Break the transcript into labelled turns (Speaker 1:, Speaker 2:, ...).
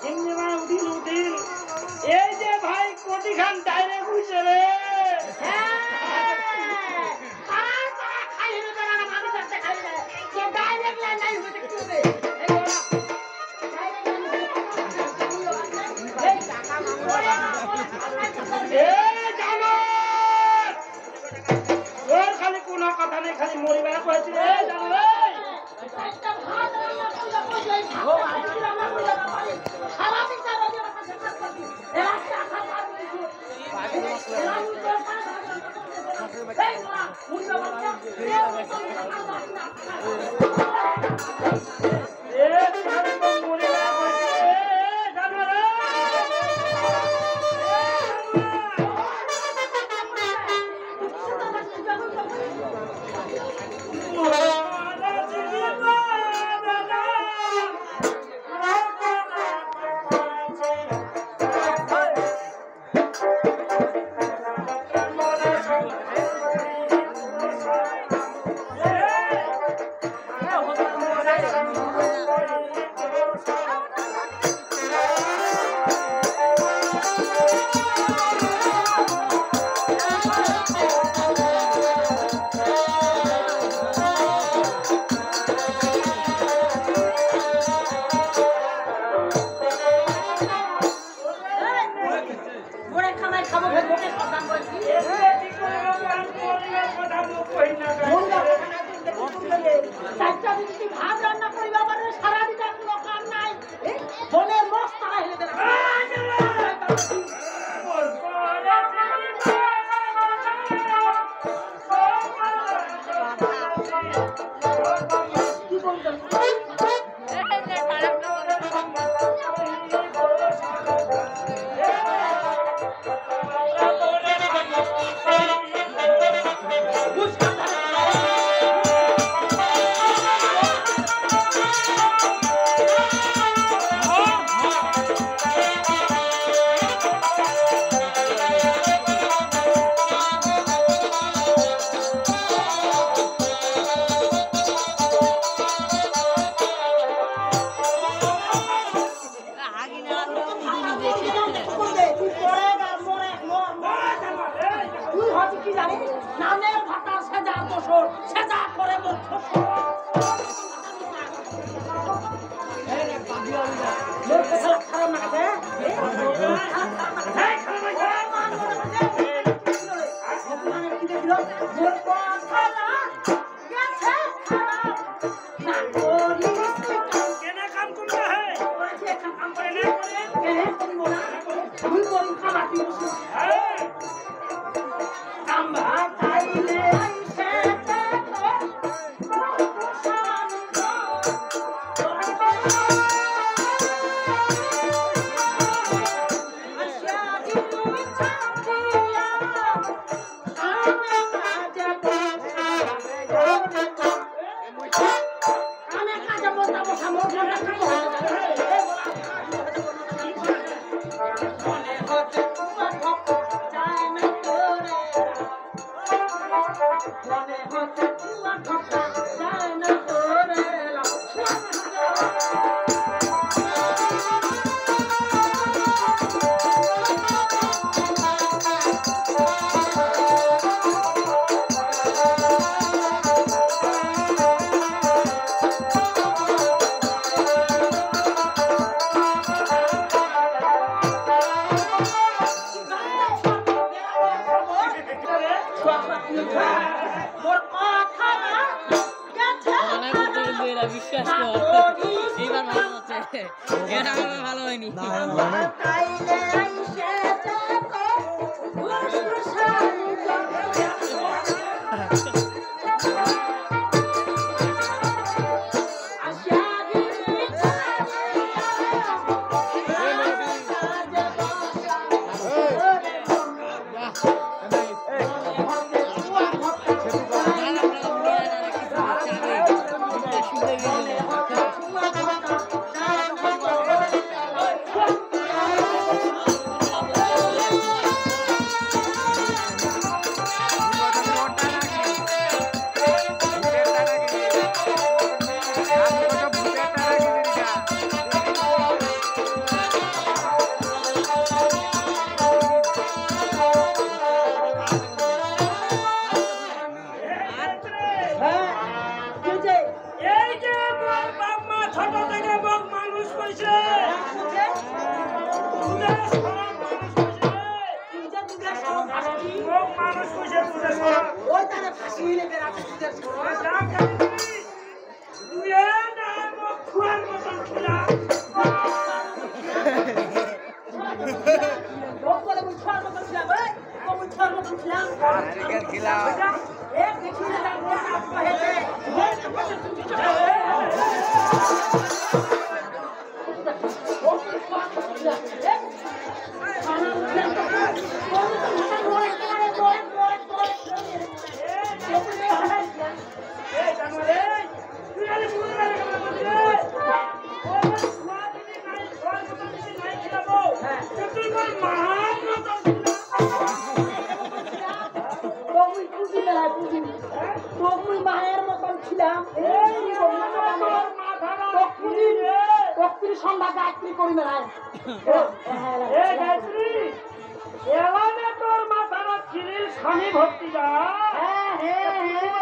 Speaker 1: হিন্দিমা উঠিল উঠিল এই যে ভাই কোটি খান ডাইরে বুঝে রে ওর খালি কোনো কথা নেই খালি মরিবার কয়েছে রে জানো রে
Speaker 2: ভালো হয়নি
Speaker 1: কইছে দুধের সরা মানুষ কইছে
Speaker 3: তিনটা দুধের সব ফাঁসি
Speaker 1: ও মানুষ কইছে দুধের সরা
Speaker 3: ওই তারে ফাঁসি হইলে বেড়াতে দুধের সব
Speaker 1: যা খালি তুই এ না মুখ খুয়ার মতন খুলা
Speaker 3: লোক বলে মুই ছড় মতন ছিলাম এই ও মুই ছড় মতন ছিলাম
Speaker 2: আরে খেলাও
Speaker 3: এক দেখি না দাম কহেছে
Speaker 1: এ জানোরে তুই আরে মুখ মেরে কথা বলছিস ও খুয়া দিদি নাই খুয়ার মতন দিদি নাই খিলাবো তুই কোন মহান মতন
Speaker 3: মায়ের মতন ছিলাম সন্ধ্যা গায়ত্রী করি মেলায়
Speaker 1: তোর মাথার ছিলির শনি ভক্তি যা
Speaker 3: হ্যাঁ হ্যাঁ হ্যাঁ